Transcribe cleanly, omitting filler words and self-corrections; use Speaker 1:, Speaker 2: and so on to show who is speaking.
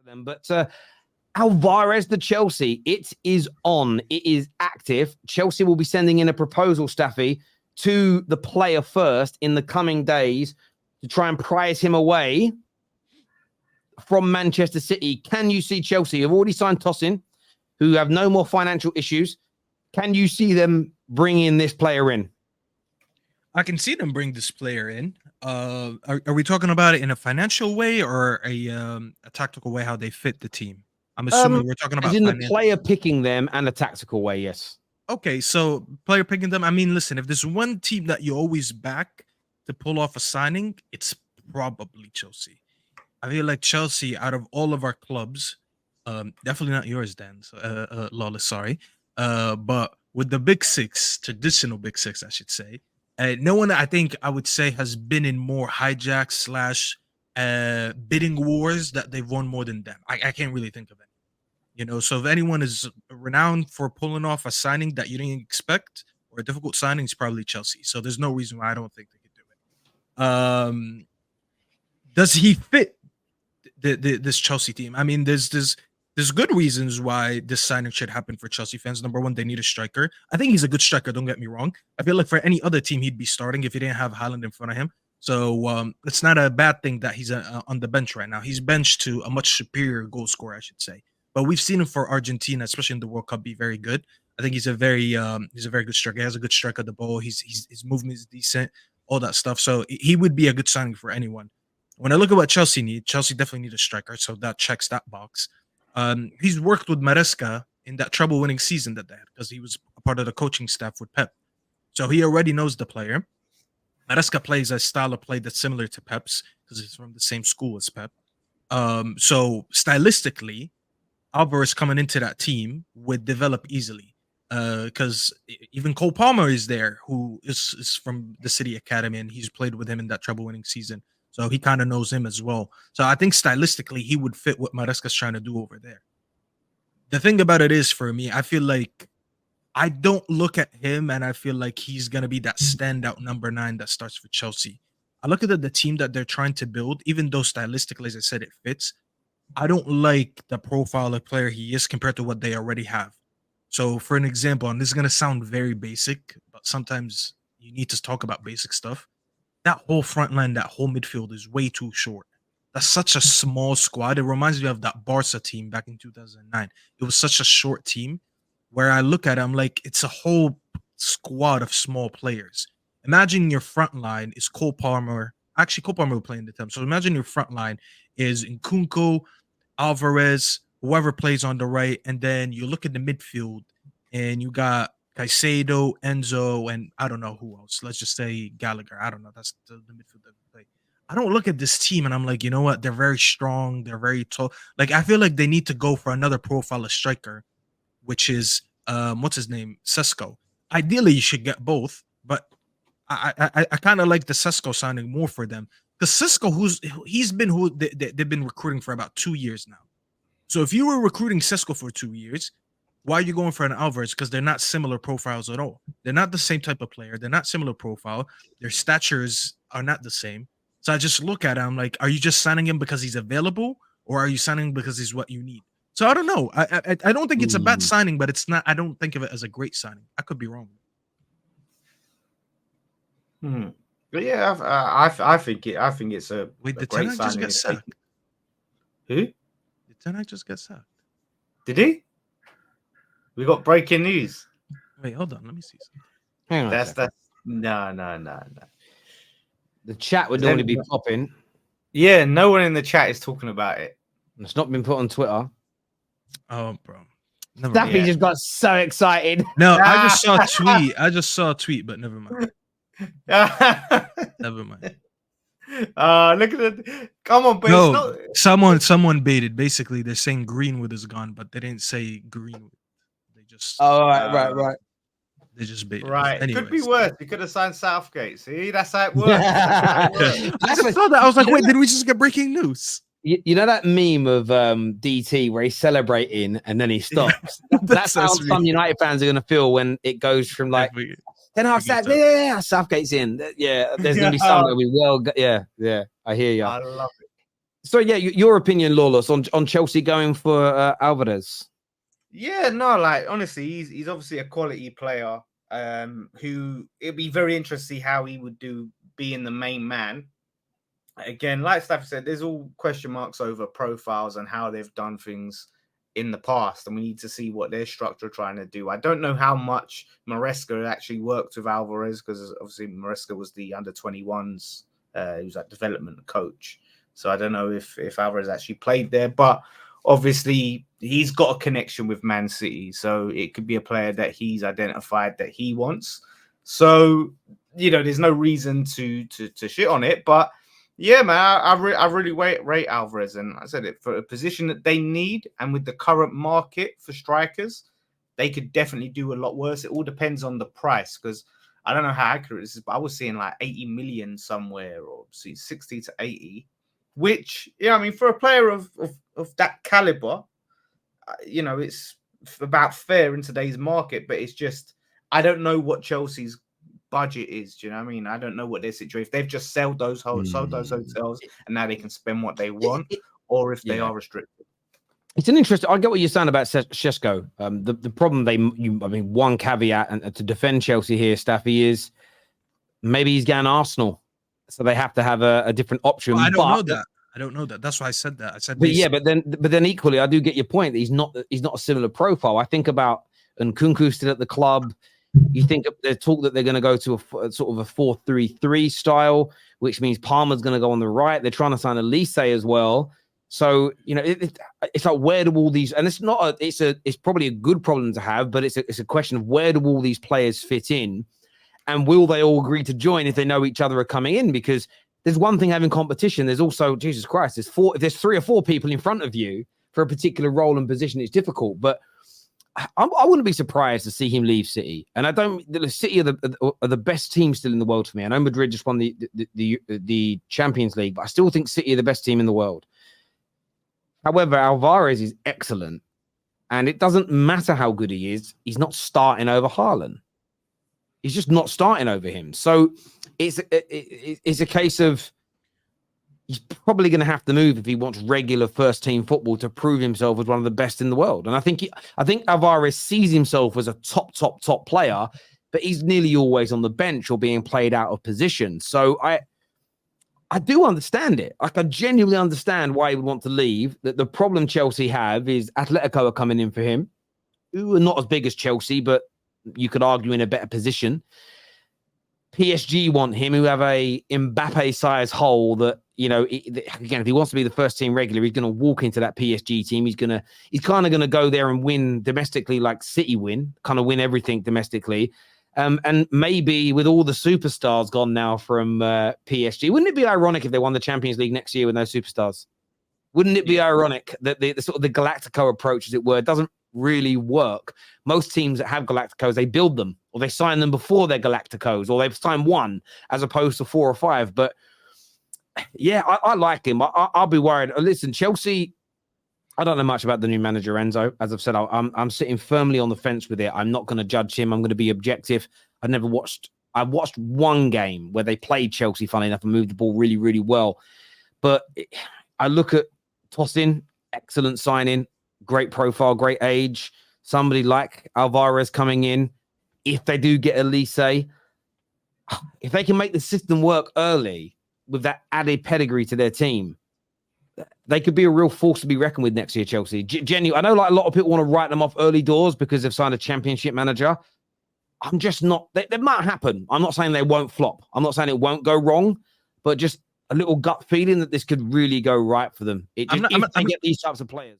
Speaker 1: them. But Alvarez to Chelsea, it is on. It is active. Chelsea will be sending in a proposal, Staffy, to the player first in the coming days to try and prize him away from Manchester City. Can you see Chelsea have already signed Tosin, who have no more financial issues? Can you see them bringing this player in?
Speaker 2: I can see them bring this player in. Are we talking about it in a financial way or a tactical way, how they fit the team? I'm assuming we're talking about
Speaker 1: as in the player picking them and a tactical way, yes.
Speaker 2: Okay, so player picking them. I mean, listen, if there's one team that you always back to pull off a signing, it's probably Chelsea. I feel like Chelsea, out of all of our clubs, definitely not yours, Dan. So, Lawless, sorry. But with the big six, traditional big six, I should say, no one I think I would say has been in more hijacks / bidding wars that they've won more than them. I can't really think of any. So if anyone is renowned for pulling off a signing that you didn't expect or a difficult signing, it's probably Chelsea. So there's no reason why I don't think they could do it. Does he fit this Chelsea team? I mean, there's good reasons why this signing should happen for Chelsea fans. Number one, they need a striker. I think he's a good striker, don't get me wrong. I feel like for any other team, he'd be starting if he didn't have Haaland in front of him. So it's not a bad thing that he's on the bench right now. He's benched to a much superior goal scorer, I should say. But we've seen him for Argentina, especially in the World Cup, be very good. I think he's a very good striker. He has a good strike of the ball. His movement is decent, all that stuff. So he would be a good signing for anyone. When I look at what Chelsea need, Chelsea definitely need a striker. So that checks that box. He's worked with Maresca in that treble-winning season that they had because he was a part of the coaching staff with Pep. So he already knows the player. Maresca plays a style of play that's similar to Pep's because he's from the same school as Pep. So stylistically, Alvarez coming into that team would develop easily because even Cole Palmer is there, who is from the City Academy, and he's played with him in that treble-winning season. So he kind of knows him as well. So I think stylistically, he would fit what Maresca's trying to do over there. The thing about it is, for me, I feel like I don't look at him and I feel like he's going to be that standout number 9 that starts for Chelsea. I look at the team that they're trying to build, even though stylistically, as I said, it fits. I don't like the profile of player he is compared to what they already have. So for an example, and this is going to sound very basic, but sometimes you need to talk about basic stuff. That whole front line, that whole midfield is way too short. That's such a small squad. It reminds me of that Barca team back in 2009. It was such a short team where I look at it, I'm like, it's a whole squad of small players. Imagine your front line is Cole Palmer. Actually, Cole Palmer will play in the team. So imagine your front line is Nkunku, Alvarez, whoever plays on the right. And then you look at the midfield and you got Caicedo, Enzo, and I don't know who else. Let's just say Gallagher. I don't know. That's the midfield that we play. I don't look at this team and I'm like, you know what? They're very strong. They're very tall. Like, I feel like they need to go for another profile of striker, which is, what's his name? Sesko. Ideally, you should get both, but I kind of like the Sesko signing more for them. Because Sesko, he's been who they've been recruiting for about 2 years now. So if you were recruiting Sesko for 2 years, why are you going for an Alvarez? Because they're not similar profiles at all. They're not the same type of player. They're not similar profile. Their statures are not the same. So I just look at it. I'm like, are you just signing him because he's available, or are you signing him because he's what you need? So I don't know. I don't think it's a bad signing, but it's not. I don't think of it as a great signing. I could be wrong.
Speaker 3: But yeah, I think it's a
Speaker 2: Wait, did
Speaker 3: great
Speaker 2: Ten Hag just get
Speaker 3: signing.
Speaker 2: sacked?
Speaker 3: Who?
Speaker 2: Did Ten Hag just get sacked?
Speaker 3: Did he? We got breaking news.
Speaker 2: Wait, hold on. Let me see something.
Speaker 1: Hang on.
Speaker 3: That's no.
Speaker 1: The chat would normally be popping.
Speaker 3: Yeah, no one in the chat is talking about it.
Speaker 1: It's not been put on Twitter.
Speaker 2: Oh, bro.
Speaker 1: Staffy just got so excited.
Speaker 2: No, I just saw a tweet. But never mind. Never mind.
Speaker 3: Look at it. Come on, but
Speaker 2: no, it's not... someone baited. Basically, they're saying Greenwood is gone, but they didn't say Greenwood. They just
Speaker 1: right.
Speaker 2: They just baited.
Speaker 3: Right.
Speaker 2: Anyways.
Speaker 3: Could be worse. You could have signed Southgate. See, that's how it works.
Speaker 2: I just saw that. I was like, wait, did we just get breaking news?
Speaker 1: You know that meme of DT where he's celebrating and then he stops? That's how some United fans are going to feel when it goes from like, Ten Hag Southgate's in. Yeah, there's going to be some that we will. Yeah, I hear you.
Speaker 3: I love it.
Speaker 1: So yeah, your opinion, Lawless, on Chelsea going for Alvarez.
Speaker 3: Yeah, no, like honestly, he's obviously a quality player. Who it'd be very interesting to see how he would do being the main man. Again, like Staff said, there's all question marks over profiles and how they've done things in the past, and we need to see what their structure are trying to do. I don't know how much Maresca actually worked with Alvarez, because obviously Maresca was the under-21s. He was like development coach, so I don't know if Alvarez actually played there, but obviously he's got a connection with Man City, so it could be a player that he's identified that he wants. So there's no reason to shit on it, but. Yeah, man, I really rate Alvarez, and I said it, for a position that they need, and with the current market for strikers, they could definitely do a lot worse. It all depends on the price, because I don't know how accurate this is, but I was seeing like 80 million somewhere, or 60 to 80, which, I mean, for a player of that caliber, it's about fair in today's market, but it's just, I don't know what Chelsea's budget is. Do you know what I mean? I don't know what their situation. If they've just sold those hotels, and now they can spend what they want, or if they are restricted.
Speaker 1: It's an interesting. I get what you're saying about Šeško. The problem one caveat and to defend Chelsea here, Staffy, is maybe he's going Arsenal, so they have to have a different option.
Speaker 2: Well, I don't know that. That's why I said that. I said,
Speaker 1: but then equally, I do get your point that he's not a similar profile. I think about Nkunku still at the club. You think there's talk that they're going to go to a sort of a 4-3-3 style, which means Palmer's going to go on the right. They're trying to sign Elise as well. So, it's like, where do all these, and it's probably a good problem to have, but it's a question of where do all these players fit in, and will they all agree to join if they know each other are coming in? Because there's one thing having competition. There's also, Jesus Christ, if there's 3 or 4 people in front of you for a particular role and position, it's difficult. But I wouldn't be surprised to see him leave City. And the City are the best team still in the world for me. I know Madrid just won the Champions League, but I still think City are the best team in the world. However, Alvarez is excellent, and it doesn't matter how good he is. He's not starting over Haaland. He's just not starting over him. So it's a case of he's probably going to have to move if he wants regular first-team football to prove himself as one of the best in the world. And I think Alvarez sees himself as a top player, but he's nearly always on the bench or being played out of position. So I do understand it. I can genuinely understand why he would want to leave. That the problem Chelsea have is Atletico are coming in for him, who are not as big as Chelsea, but you could argue in a better position. PSG want him, who have a Mbappe-sized hole that, again, if he wants to be the first team regular, he's going to walk into that PSG team. He's kind of going to go there and win domestically like City win, kind of win everything domestically. And maybe with all the superstars gone now from PSG, wouldn't it be ironic if they won the Champions League next year with no superstars? Wouldn't it be ironic that the sort of the Galactico approach, as it were, doesn't really work? Most teams that have Galacticos, they build them, or they sign them before they're Galacticos, or they've signed one as opposed to 4 or 5. But yeah, I like him. I'll be worried. Listen, Chelsea, I don't know much about the new manager, Enzo. As I've said, I'm sitting firmly on the fence with it. I'm not going to judge him. I'm going to be objective. I watched one game where they played Chelsea, funny enough, and moved the ball really, really well. But I look at Tosin, excellent signing, great profile, great age. Somebody like Alvarez coming in. If they do get Elise, if they can make the system work early with that added pedigree to their team, they could be a real force to be reckoned with next year, Chelsea. I know like a lot of people want to write them off early doors because they've signed a championship manager. I'm just not. They might happen. I'm not saying they won't flop. I'm not saying it won't go wrong, but just a little gut feeling that this could really go right for them. If they get these types of players.